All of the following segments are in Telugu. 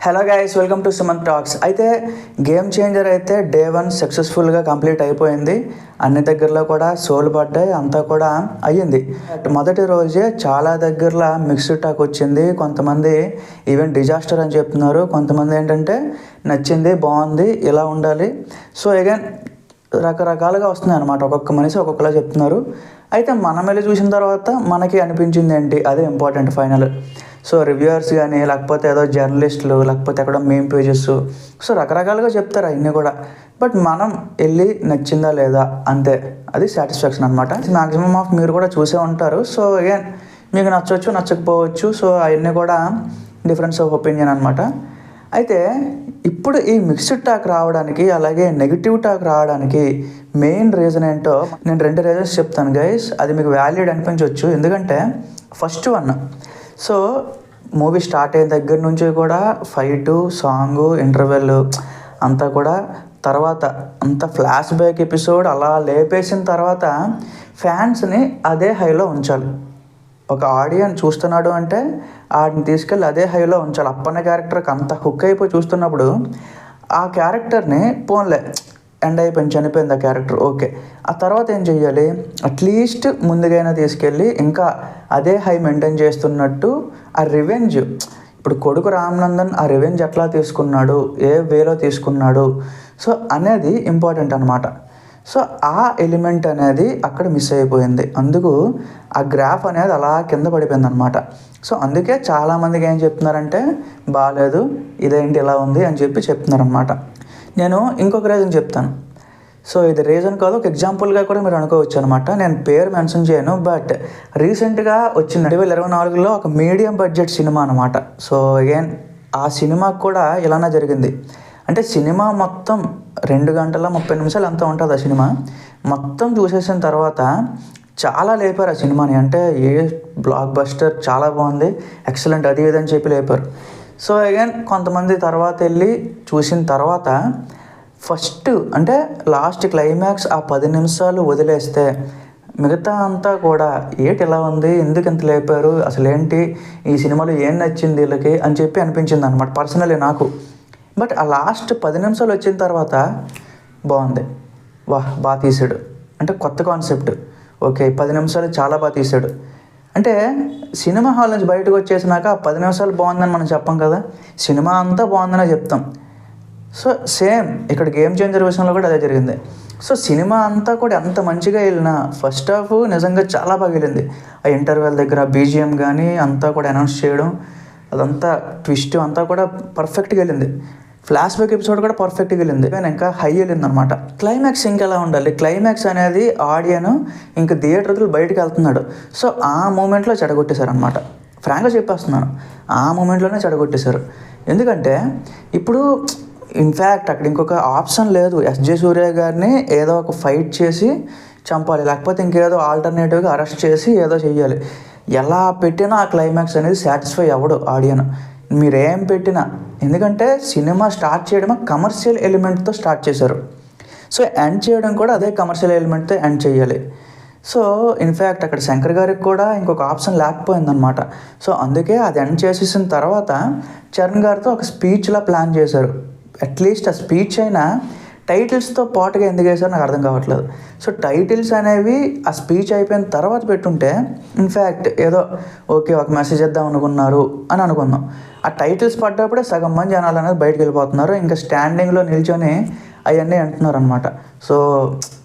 Hello guys, welcome to Sumanth talks. అయితే గేమ్ చేంజర్ అయితే డే 1 సక్సెస్ఫుల్గా కంప్లీట్ అయిపోయింది. అన్ని దగ్గరలో కూడా సోలు పడ్డాయి, అంతా కూడా అయ్యింది. మొదటి రోజే చాలా దగ్గరలో మిక్స్డ్ టాక్ వచ్చింది. కొంతమంది ఈవెన్ డిజాస్టర్ అని చెప్తున్నారు, కొంతమంది ఏంటంటే నచ్చింది, బాగుంది, ఇలా ఉండాలి. సో అగైన్ రకరకాలుగా వస్తున్నాయి అన్నమాట. ఒక్కొక్క మనిషి ఒక్కొక్కలా చెప్తున్నారు. అయితే మనం వెళ్ళి చూసిన తర్వాత మనకి అనిపించింది ఏంటి, అదే ఇంపార్టెంట్ ఫైనల్. సో రివ్యూవర్స్ కానీ, లేకపోతే ఏదో జర్నలిస్టులు, లేకపోతే ఎక్కడ మేమ్ పేజెస్, సో రకరకాలుగా చెప్తారు అవన్నీ కూడా. బట్ మనం వెళ్ళి నచ్చిందా లేదా అంతే, అది సాటిస్ఫాక్షన్ అనమాట. మ్యాక్సిమం ఆఫ్ మీరు కూడా చూసే ఉంటారు. సో అగైన్ మీకు నచ్చవచ్చు, నచ్చకపోవచ్చు. సో అవన్నీ కూడా డిఫరెన్స్ ఆఫ్ ఒపీనియన్ అనమాట. అయితే ఇప్పుడు ఈ మిక్స్డ్ టాక్ రావడానికి, అలాగే నెగిటివ్ టాక్ రావడానికి మెయిన్ రీజన్ ఏంటో నేను 2 రీజన్స్ చెప్తాను గైస్. అది మీకు వ్యాలిడ్ అనిపించవచ్చు. ఎందుకంటే first one, so movie start అయిన దగ్గర నుంచి కూడా ఫైటు, సాంగు, ఇంటర్వెల్ అంతా కూడా, తర్వాత అంత ఫ్లాష్ బ్యాక్ ఎపిసోడ్ అలా లేపేసిన తర్వాత ఫ్యాన్స్ని అదే హైలో ఉంచాలి. ఒక ఆడియన్స్ చూస్తున్నాడు అంటే ఆడిని తీసుకెళ్ళి అదే హైలో ఉంచాలి. అప్పన్న క్యారెక్టర్కి అంత హుక్ అయిపోయి చూస్తున్నప్పుడు ఆ క్యారెక్టర్ని పోన్లే ఎండ్ అయిపోయింది, చనిపోయింది ఆ క్యారెక్టర్, ఓకే. ఆ తర్వాత ఏం చెయ్యాలి, అట్లీస్ట్ ముందుగైనా తీసుకెళ్ళి ఇంకా అదే హై మెయింటైన్ చేస్తున్నట్టు ఆ రివెంజ్, ఇప్పుడు కొడుకు రామ్నందన్ ఆ రివెంజ్ ఎట్లా తీసుకున్నాడు, ఏ వేలో తీసుకున్నాడు, సో అనేది ఇంపార్టెంట్ అనమాట. సో ఆ ఎలిమెంట్ అనేది అక్కడ మిస్ అయిపోయింది. అందుకు ఆ గ్రాఫ్ అనేది అలా కింద పడిపోయింది అనమాట. సో అందుకే చాలామందికి ఏం చెప్తున్నారంటే బాగాలేదు, ఇదేంటి ఇలా ఉంది అని చెప్పి చెప్తున్నారనమాట. నేను ఇంకొక రీజన్ చెప్తాను. సో ఇది రీజన్ కాదు, ఒక ఎగ్జాంపుల్గా కూడా మీరు అనుకోవచ్చు అనమాట. నేను పేరు మెన్షన్ చేయను, బట్ రీసెంట్గా వచ్చింది 2024లో ఒక మీడియం బడ్జెట్ సినిమా అనమాట. సో అగైన్ ఆ సినిమాకు కూడా ఇలానే జరిగింది. అంటే సినిమా మొత్తం 2 గంటల 30 నిమిషాలు ఎంత ఉంటుంది ఆ సినిమా మొత్తం చూసేసిన తర్వాత చాలా లేపారు ఆ సినిమాని. అంటే ఏ బ్లాక్ బస్టర్, చాలా బాగుంది, ఎక్సలెంట్, అది ఇది అని చెప్పి లేపారు. సో అగైన్ కొంతమంది తర్వాత వెళ్ళి చూసిన తర్వాత ఫస్ట్ అంటే లాస్ట్ క్లైమాక్స్ ఆ 10 నిమిషాలు వదిలేస్తే మిగతా అంతా కూడా ఏటి ఇలా ఉంది, ఎందుకు ఇంత లేపారు, అసలు ఏంటి ఈ సినిమాలో ఏం నచ్చింది వీళ్ళకి అని చెప్పి అనిపించింది అనమాట పర్సనలీ నాకు. బట్ ఆ లాస్ట్ 10 నిమిషాలు వచ్చిన తర్వాత బాగుంది, బాగా తీసాడు, అంటే కొత్త కాన్సెప్ట్, ఓకే 10 నిమిషాలు చాలా బాగా తీసాడు. అంటే సినిమా హాల్ నుంచి బయటకు వచ్చేసినాక 10 నిమిషాలు బాగుందని మనం చెప్పం కదా, సినిమా అంతా బాగుందనే చెప్తాం. సో సేమ్ ఇక్కడ గేమ్ చేంజర్ విషయంలో కూడా అదే జరిగింది. సో సినిమా అంతా కూడా ఎంత మంచిగా వెళ్ళినా ఫస్ట్ హాఫ్ నిజంగా చాలా బాగా వెళ్ళింది. ఆ ఇంటర్వెల్ దగ్గర బీజిఎం కానీ అంతా కూడా అనౌన్స్ చేయడం, అదంతా ట్విస్ట్ అంతా కూడా పర్ఫెక్ట్గా వెళ్ళింది. ఫ్లాష్ బ్యాక్ ఎపిసోడ్ కూడా పర్ఫెక్ట్గా వెళ్ళింది, కానీ ఇంకా హై వెళ్ళింది అనమాట. క్లైమాక్స్ ఇంకెలా ఉండాలి, క్లైమాక్స్ అనేది ఆడియన్ ఇంకా థియేటర్కి బయటకు వెళ్తున్నాడు. సో ఆ మూమెంట్లో చెడగొట్టేశారు అనమాట. ఫ్రాంక్గా చెప్పేస్తున్నాను, ఆ మూమెంట్లోనే చెడగొట్టేశారు. ఎందుకంటే ఇప్పుడు ఇన్ఫ్యాక్ట్ అక్కడ ఇంకొక ఆప్షన్ లేదు, ఎస్జే సూర్య గారిని ఏదో ఒక ఫైట్ చేసి చంపాలి, లేకపోతే ఇంకేదో ఆల్టర్నేటివ్గా అరెస్ట్ చేసి ఏదో చెయ్యాలి. ఎలా పెట్టినా ఆ క్లైమాక్స్ అనేది సాటిస్ఫై అవ్వడు ఆడియన్, మీరేం పెట్టినా. ఎందుకంటే సినిమా స్టార్ట్ చేయడం కమర్షియల్ ఎలిమెంట్తో స్టార్ట్ చేశారు. సో ఎండ్ చేయడం కూడా అదే కమర్షియల్ ఎలిమెంట్తో ఎండ్ చేయాలి. సో ఇన్ఫ్యాక్ట్ అక్కడ శంకర్ గారికి కూడా ఇంకొక ఆప్షన్ లేకపోయిందనమాట. సో అందుకే అది ఎండ్ చేసేసిన తర్వాత చరణ్ గారితో ఒక స్పీచ్లా ప్లాన్ చేశారు. అట్లీస్ట్ ఆ స్పీచ్ అయినా టైటిల్స్తో పాటుగా ఎందుకు వేసారో నాకు అర్థం కావట్లేదు. సో టైటిల్స్ అనేవి ఆ స్పీచ్ అయిపోయిన తర్వాత పెట్టుంటే ఇన్ఫ్యాక్ట్ ఏదో ఓకే ఒక మెసేజ్ ఇద్దాం అనుకున్నారు అని అనుకుందాం. ఆ టైటిల్స్ పడ్డప్పుడే సగం మంది జనాలు అనేది బయటకు వెళ్ళిపోతున్నారు, ఇంకా స్టాండింగ్లో నిల్చొని అవన్నీ అంటున్నారు అనమాట. సో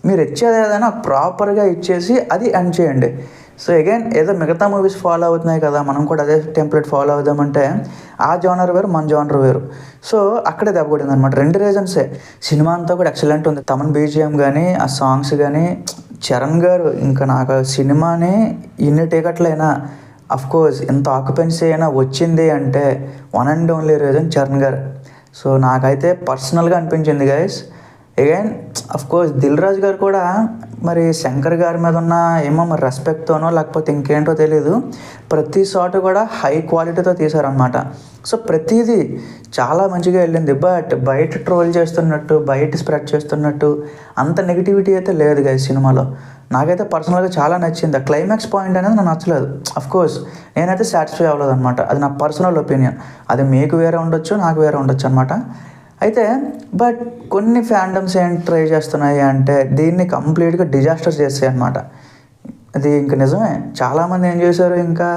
మీరు ఇచ్చేది ఏదైనా ప్రాపర్గా ఇచ్చేసి అది ఎండ్ చేయండి. సో అగైన్ ఏదో మిగతా మూవీస్ ఫాలో అవుతున్నాయి కదా, మనం కూడా అదే టెంప్లెట్ ఫాలో అవుదామంటే ఆ జోనర్ వేరు, మన జోనర్ వేరు. సో అక్కడే దెబ్బకొట్టింది అనమాట. 2 రీజన్సే. సినిమా అంతా కూడా ఎక్సలెంట్ ఉంది, తమన్ బీజిఎం కానీ, ఆ సాంగ్స్ కానీ, చరణ్ గారు ఇంకా నాకు సినిమాని ఇన్ని టికెట్లైనా అఫ్కోర్స్ ఇంత ఆక్యుపెన్సీ అయినా వచ్చింది అంటే one and only reason Charan గారు. సో నాకైతే పర్సనల్గా అనిపించింది guys. Again of course Dil Raju గారు కూడా మరి శంకర్ గారి మీద ఉన్న ఏమో మరి రెస్పెక్ట్తోనో లేకపోతే ఇంకేంటో తెలీదు, ప్రతి షాట్ కూడా హై క్వాలిటీతో తీశారనమాట. సో ప్రతిదీ చాలా మంచిగా వెళ్ళింది. బట్ బయట ట్రోల్ చేస్తున్నట్టు, బయట స్ప్రెడ్ చేస్తున్నట్టు అంత నెగిటివిటీ అయితే లేదు గైస్ సినిమాలో. నాకైతే పర్సనల్గా చాలా నచ్చింది. ఆ క్లైమాక్స్ పాయింట్ అనేది నాకు నచ్చలేదు. కోర్స్ నేనైతే సాటిస్ఫై అవ్వలేదు అనమాట. అది నా పర్సనల్ ఒపీనియన్. అది మీకు వేరే ఉండొచ్చు, నాకు వేరే ఉండొచ్చు అనమాట. అయితే బట్ కొన్ని ఫ్యాండమ్స్ ఏం ట్రై చేస్తున్నాయి అంటే దీన్ని కంప్లీట్గా డిజాస్టర్ చేస్తాయి అనమాట. అది ఇంకా నిజమే. చాలామంది ఏం చేశారు, ఇంకా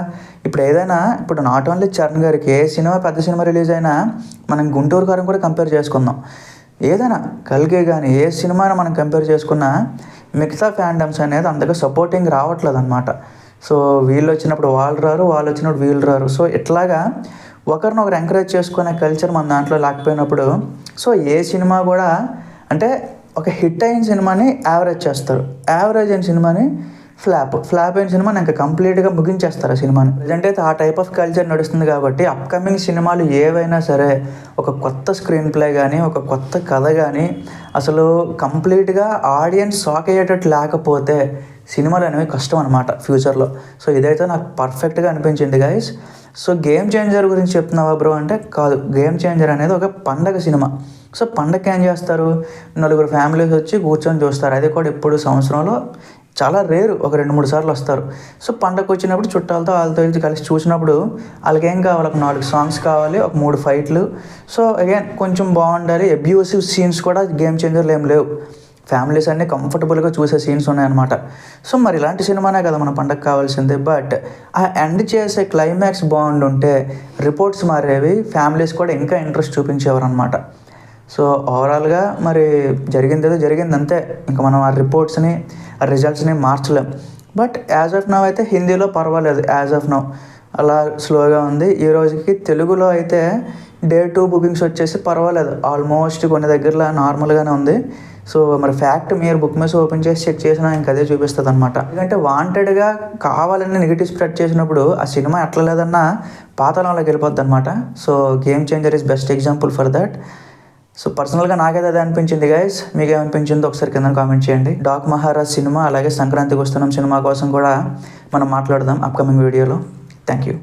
ఇప్పుడు నాట్ ఓన్లీ చరణ్ గారికి ఏ సినిమా పెద్ద సినిమా రిలీజ్ అయినా మనం గుంటూరు కారం కూడా కంపేర్ చేసుకుందాం. ఏదైనా కల్కి కానీ ఏ సినిమాని మనం కంపేర్ చేసుకున్నా మిగతా ఫ్యాండమ్స్ అనేది అంతగా సపోర్టింగ్ రావట్లేదు అనమాట. సో వీళ్ళు వచ్చినప్పుడు వాళ్ళు రారు, వాళ్ళు వచ్చినప్పుడు వీళ్ళు రారు. సో ఇట్లాగా ఒకరినొకరు ఎంకరేజ్ చేసుకునే కల్చర్ మన దాంట్లో లేకపోయినప్పుడు సో ఏ సినిమా కూడా అంటే ఒక హిట్ అయిన సినిమాని యావరేజ్ చేస్తారు, యావరేజ్ అయిన సినిమాని ఫ్లాప్ అయిన సినిమాని ఇంకా కంప్లీట్గా ముగించేస్తారు ఆ సినిమాని. ప్రజెంట్ అయితే ఆ టైప్ ఆఫ్ కల్చర్ నడుస్తుంది కాబట్టి అప్కమింగ్ సినిమాలు ఏవైనా సరే ఒక కొత్త స్క్రీన్ ప్లే కానీ ఒక కొత్త కథ కానీ అసలు కంప్లీట్గా ఆడియన్స్ షాక్ అయ్యేటట్టు లేకపోతే సినిమాలు అనేవి కష్టం అనమాట ఫ్యూచర్లో. సో ఇదైతే నాకు పర్ఫెక్ట్గా అనిపించింది గైస్. సో గేమ్ చేంజర్ గురించి చెప్తున్నావా బ్రో అంటే కాదు, గేమ్ చేంజర్ అనేది ఒక పండగ సినిమా. సో పండగకి ఏం చేస్తారు, నలుగురు ఫ్యామిలీస్ వచ్చి కూర్చొని చూస్తారు. అది కూడా ఇప్పుడు సంవత్సరంలో చాలా రేరు, ఒక 2-3 సార్లు వస్తారు. సో పండగకు వచ్చినప్పుడు చుట్టాలతో వాళ్ళతో కలిసి చూసినప్పుడు వాళ్ళకి ఏం కావాలి, ఒక 4 సాంగ్స్ కావాలి, ఒక 3 ఫైట్లు. సో అగైన్ కొంచెం బాగుండాలి. అబ్యూసివ్ సీన్స్ కూడా గేమ్ చేంజర్లు ఏం లేవు. ఫ్యామిలీస్ అన్నీ కంఫర్టబుల్గా చూసే సీన్స్ ఉన్నాయన్నమాట. సో మరి ఇలాంటి సినిమానే కదా మన పండగ కావాల్సింది. బట్ ఆ ఎండ్ చేసే క్లైమాక్స్ బాగుండుంటే రిపోర్ట్స్ మారేవి, ఫ్యామిలీస్ కూడా ఇంకా ఇంట్రెస్ట్ చూపించేవారు అనమాట. సో ఓవరాల్గా మరి జరిగింది అంతే. ఇంకా మనం ఆ రిపోర్ట్స్ని ఆ రిజల్ట్స్ని మార్చలేం. బట్ యాజ్ ఆఫ్ నౌ అయితే హిందీలో పర్వాలేదు, యాజ్ ఆఫ్ నౌ అలా స్లోగా ఉంది. ఈ రోజుకి తెలుగులో అయితే Day 2 బుకింగ్స్ వచ్చేసి పర్వాలేదు, ఆల్మోస్ట్ కొన్ని దగ్గరలో నార్మల్గానే ఉంది. సో మరి ఫ్యాక్ట్ మీరు బుక్ మై షో ఓపెన్ చేసి చెక్ చేసినా ఇంకా అదే చూపిస్తుంది అనమాట. ఎందుకంటే వాంటెడ్గా కావాలని నెగిటివ్ స్ప్రెడ్ చేసినప్పుడు ఆ సినిమా ఎట్లా లేదన్నా పాతాళంలోకి వెళ్ళిపోద్ది అనమాట. So game changer is best example for that. So పర్సనల్గా నాకైతే అదే అనిపించింది గైస్. మీకేమనిపించిందో ఒకసారి కింద కామెంట్ చేయండి. డాక్ మహారాజ్ సినిమా అలాగే సంక్రాంతికి వస్తున్నాం సినిమా కోసం కూడా మనం మాట్లాడదాం అప్కమింగ్ వీడియోలో. Thank you.